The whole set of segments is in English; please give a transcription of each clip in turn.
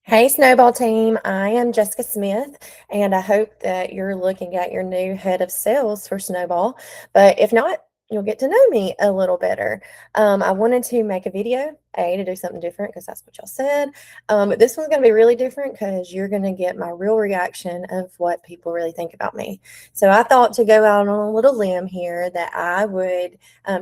Hey, Snowball team. I am Jessica Smith, and I hope that you're looking at your new head of sales for Snowball. But if not, you'll get to know me a little better. I wanted to make a video, to do something different because that's what y'all said. But this one's going to be really different because you're going to get my real reaction of what people really think about me. So I thought to go out on a little limb here that I would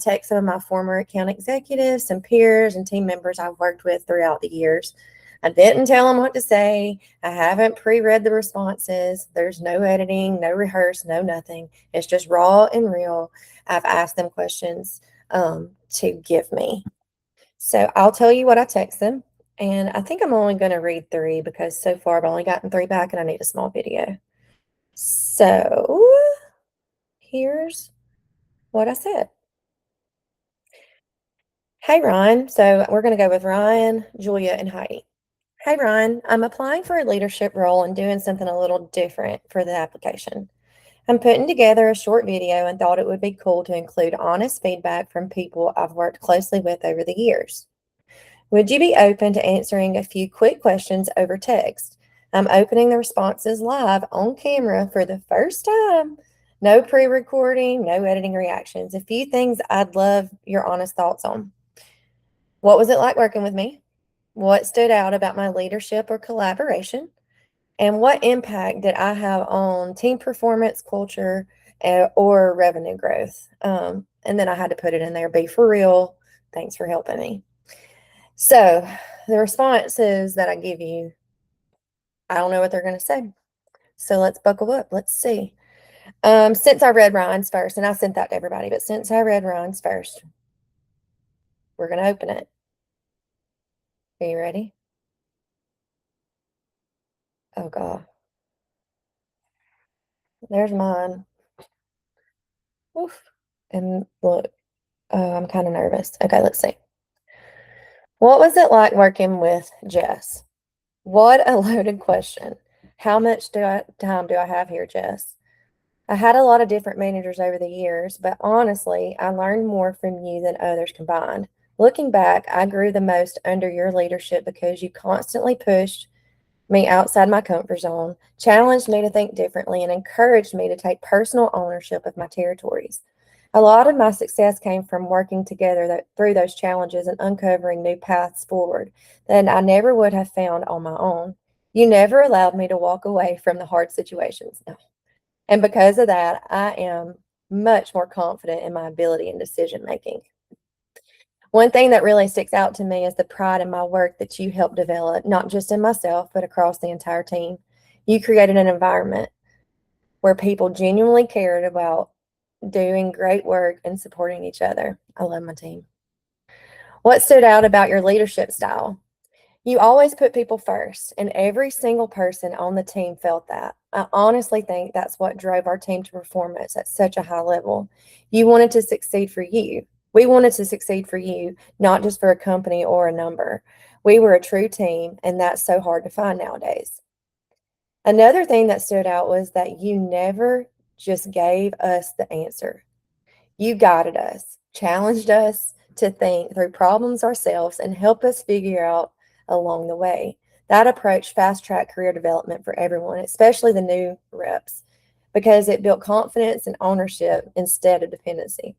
text some of my former account executives, some peers, and team members I've worked with throughout the years. I didn't tell them what to say. I haven't pre-read the responses. There's no editing, no rehearse, no nothing. It's just raw and real. I've asked them questions to give me. So I'll tell you what I text them. And I think I'm only going to read three because so far I've only gotten three back and I need a small video. So here's what I said. Hey, Ryan. So we're going to go with Ryan, Julia, and Heidi. Hey, Ryan, I'm applying for a leadership role and doing something a little different for the application. I'm putting together a short video and thought it would be cool to include honest feedback from people I've worked closely with over the years. Would you be open to answering a few quick questions over text? I'm opening the responses live on camera for the first time. No pre recording, no editing reactions. A few things I'd love your honest thoughts on. What was it like working with me? What stood out about my leadership or collaboration? And what impact did I have on team performance, culture, or revenue growth? And then I had to put it in there, be for real. Thanks for helping me. So the responses that I give you, I don't know what they're going to say. So let's buckle up. Let's see. Since I read Ryan's first, and I sent that to everybody, but since I read Ryan's first, we're going to open it. Are you ready? Oh, God. There's mine. Oof. And look, I'm kind of nervous. Okay, let's see. What was it like working with Jess? What a loaded question. How much time do I have here, Jess? I had a lot of different managers over the years, but honestly, I learned more from you than others combined. Looking back, I grew the most under your leadership because you constantly pushed me outside my comfort zone, challenged me to think differently, and encouraged me to take personal ownership of my territories. A lot of my success came from working together through those challenges and uncovering new paths forward that I never would have found on my own. You never allowed me to walk away from the hard situations. No. And because of that, I am much more confident in my ability and decision making. One thing that really sticks out to me is the pride in my work that you helped develop, not just in myself, but across the entire team. You created an environment where people genuinely cared about doing great work and supporting each other. I love my team. What stood out about your leadership style? You always put people first, and every single person on the team felt that. I honestly think that's what drove our team to performance at such a high level. You wanted to succeed for you. We wanted to succeed for you, not just for a company or a number. We were a true team, and that's so hard to find nowadays. Another thing that stood out was that you never just gave us the answer. You guided us, challenged us to think through problems ourselves, and help us figure out along the way. That approach fast tracked career development for everyone, especially the new reps, because it built confidence and ownership instead of dependency.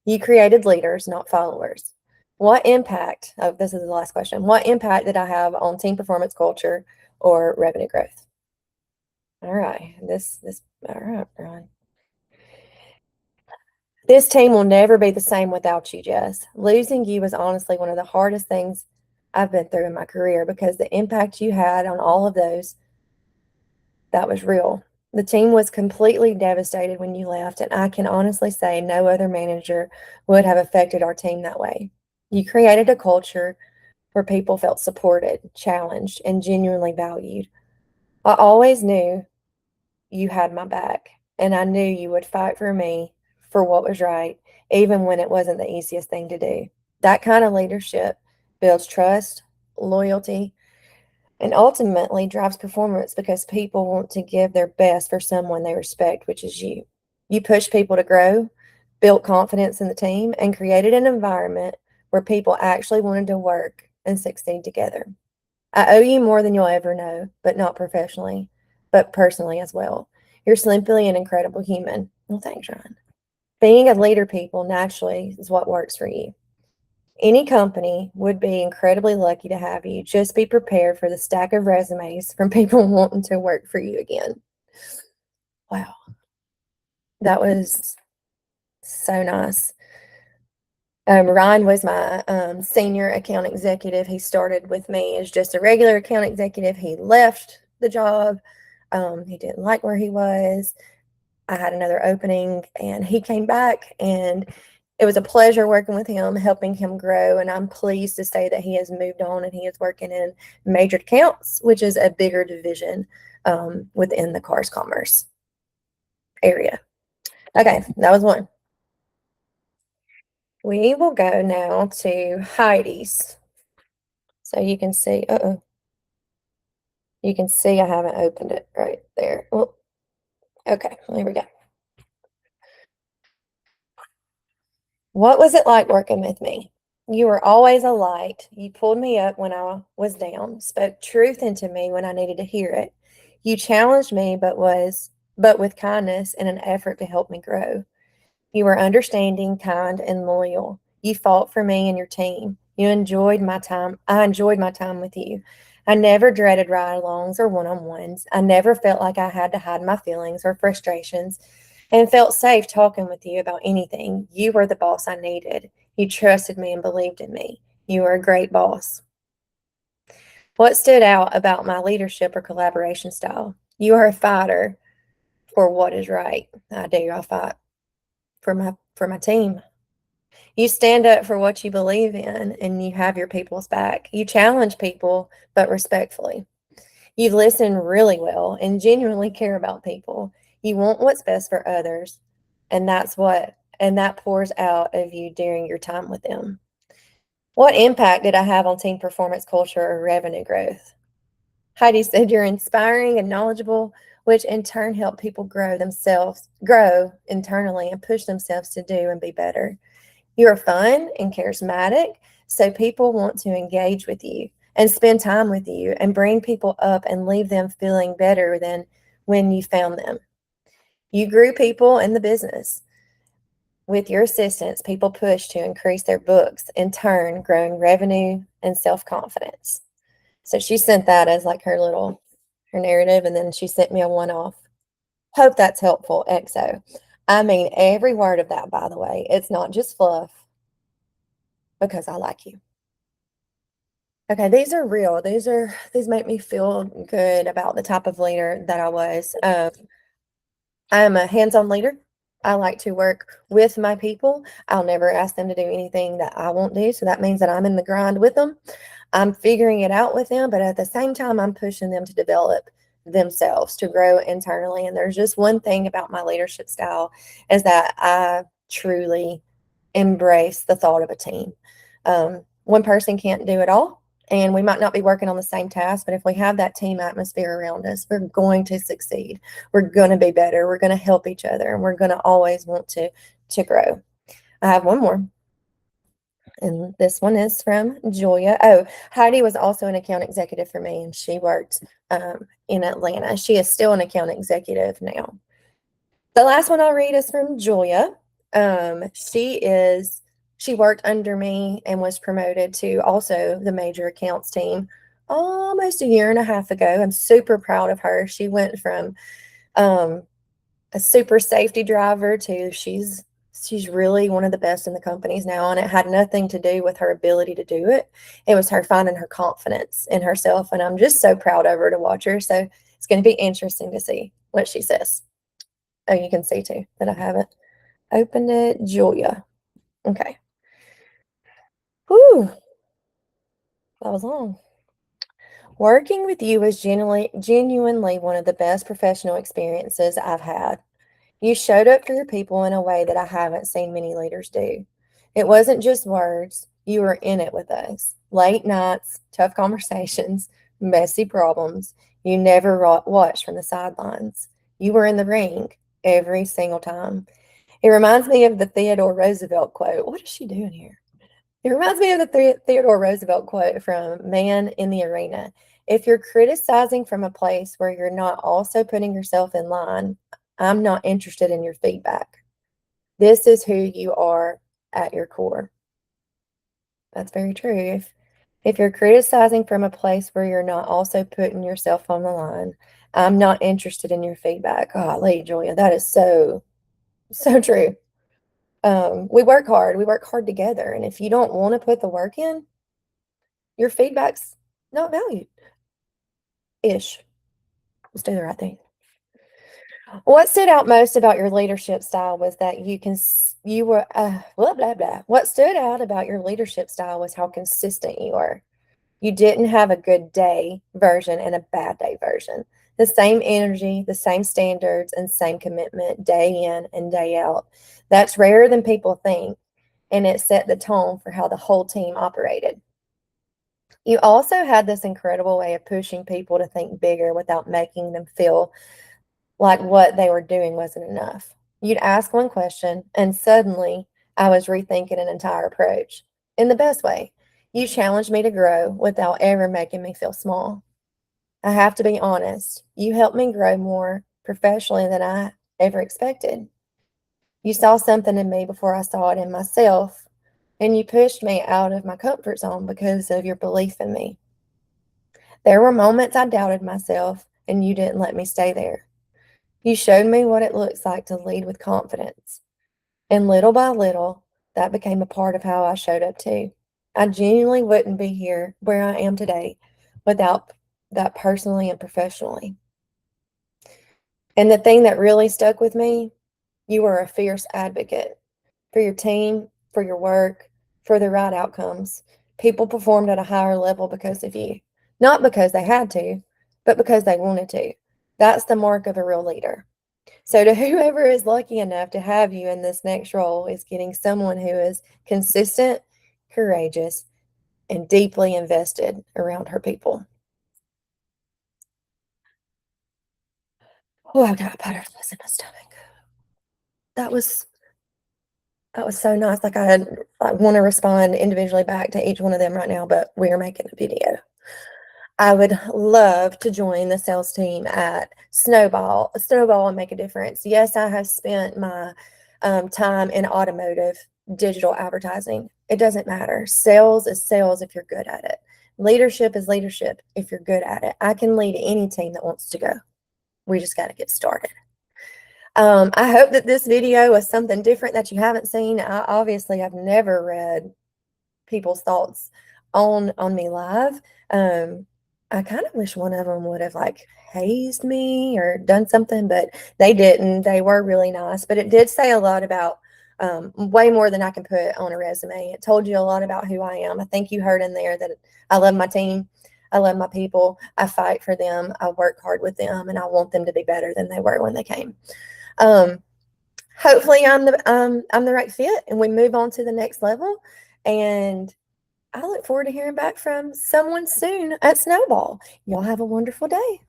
You created leaders, not followers. What impact, oh, this is the last question. What impact did I have on team performance culture or revenue growth? All right, all right, Ron. This team will never be the same without you, Jess. Losing you was honestly one of the hardest things I've been through in my career because the impact you had on all of those, that was real. The team was completely devastated when you left, and I can honestly say no other manager would have affected our team that way. You created a culture where people felt supported, challenged, and genuinely valued. I always knew you had my back, and I knew you would fight for me for what was right, even when it wasn't the easiest thing to do. That kind of leadership builds trust, loyalty, and ultimately drives performance because people want to give their best for someone they respect, which is you. You push people to grow, built confidence in the team, and created an environment where people actually wanted to work and succeed together. I owe you more than you'll ever know, but not professionally, but personally as well. You're simply an incredible human. Well, thanks, Ryan. Being a leader, people, naturally is what works for you. Any company would be incredibly lucky to have you. Just be prepared for the stack of resumes from people wanting to work for you again. Wow. That was so nice. Ryan was my senior account executive. He started with me as just a regular account executive. He left the job. He didn't like where he was. I had another opening and he came back, and it was a pleasure working with him, helping him grow. And I'm pleased to say that he has moved on and he is working in major accounts, which is a bigger division within the cars commerce area. Okay, that was one. We will go now to Heidi's. So you can see, you can see I haven't opened it right there. Well, okay, here we go. What was it like working with me? You were always a light. You pulled me up when I was down, spoke truth into me when I needed to hear it. You challenged me, but with kindness and an effort to help me grow. You were understanding, kind, and loyal. You fought for me and your team. You enjoyed my time. I enjoyed my time with you. I never dreaded ride-alongs or one-on-ones. I never felt like I had to hide my feelings or frustrations, and felt safe talking with you about anything. You were the boss I needed. You trusted me and believed in me. You were a great boss. What stood out about my leadership or collaboration style? You are a fighter for what is right. I do. I fight for my team. You stand up for what you believe in and you have your people's back. You challenge people, but respectfully. You listen really well and genuinely care about people. You want what's best for others, and that pours out of you during your time with them. What impact did I have on team performance culture or revenue growth? Heidi said you're inspiring and knowledgeable, which in turn help people grow internally and push themselves to do and be better. You are fun and charismatic, so people want to engage with you and spend time with you and bring people up and leave them feeling better than when you found them. You grew people in the business. With your assistance, people push to increase their books, in turn, growing revenue and self-confidence. So she sent that as like her narrative, and then she sent me a one-off. Hope that's helpful, XO. I mean every word of that, by the way. It's not just fluff, because I like you. Okay, these are real. These make me feel good about the type of leader that I was. I am a hands-on leader. I like to work with my people. I'll never ask them to do anything that I won't do. So that means that I'm in the grind with them. I'm figuring it out with them, but at the same time, I'm pushing them to develop themselves, to grow internally. And there's just one thing about my leadership style is that I truly embrace the thought of a team. One person can't do it all, and we might not be working on the same task, but if we have that team atmosphere around us, we're going to succeed. We're going to be better. We're going to help each other, and we're going to always want to grow. I have one more. And this one is from Julia. Oh, Heidi was also an account executive for me, and she worked in Atlanta. She is still an account executive now. The last one I'll read is from Julia. She worked under me and was promoted to also the major accounts team almost a year and a half ago. I'm super proud of her. She went from a super safety driver to she's really one of the best in the companies now, and it had nothing to do with her ability to do it. It was her finding her confidence in herself, and I'm just so proud of her to watch her. So it's going to be interesting to see what she says. Oh, you can see too that I haven't opened it. Julia. Okay. Whew, that was long. Working with you was genuinely one of the best professional experiences I've had. You showed up for your people in a way that I haven't seen many leaders do. It wasn't just words, you were in it with us. Late nights, tough conversations, messy problems. You never watched from the sidelines. You were in the ring every single time. It reminds me of the Theodore Roosevelt quote. What is she doing here? It reminds me of the Theodore Roosevelt quote from Man in the Arena. If you're criticizing from a place where you're not also putting yourself in line, I'm not interested in your feedback. This is who you are at your core. That's very true. If you're criticizing from a place where you're not also putting yourself on the line, I'm not interested in your feedback. Golly, Julia, that is so, so true. We work hard. We work hard together. And if you don't want to put the work in, your feedback's not valued. Ish. Let's do the right thing. What stood out most about your leadership style was that you were blah blah blah. What stood out about your leadership style was how consistent you were. You didn't have a good day version and a bad day version. The same energy, the same standards, and same commitment day in and day out. That's rarer than people think, and it set the tone for how the whole team operated. You also had this incredible way of pushing people to think bigger without making them feel like what they were doing wasn't enough. You'd ask one question, and suddenly I was rethinking an entire approach in the best way. You challenged me to grow without ever making me feel small. I have to be honest, you helped me grow more professionally than I ever expected. You saw something in me before I saw it in myself, and you pushed me out of my comfort zone because of your belief in me. There were moments I doubted myself, and you didn't let me stay there. You showed me what it looks like to lead with confidence. And little by little, that became a part of how I showed up too. I genuinely wouldn't be here where I am today without that personally and professionally. And the thing that really stuck with me, you were a fierce advocate for your team, for your work, for the right outcomes. People performed at a higher level because of you, not because they had to, but because they wanted to. That's the mark of a real leader. So, to whoever is lucky enough to have you in this next role, is getting someone who is consistent, courageous, and deeply invested around her people. Oh, I've got butterflies in my stomach. That was that was so nice. I want to respond individually back to each one of them right now, but we are making a video. I would love to join the sales team at Snowball and make a difference. Yes, I have spent my time in automotive digital advertising. It doesn't matter. Sales is sales if you're good at it. Leadership is leadership if you're good at it. I can lead any team that wants to go. We just got to get started. I hope that this video was something different that you haven't seen. I obviously have never read people's thoughts on me live. I kind of wish one of them would have hazed me or done something, but they didn't. They were really nice, but it did say a lot about way more than I can put on a resume. It told you a lot about who I am. I think you heard in there that I love my team. I love my people. I fight for them. I work hard with them, and I want them to be better than they were when they came. Hopefully I'm the right fit and we move on to the next level. And I look forward to hearing back from someone soon at Snowball. Y'all have a wonderful day.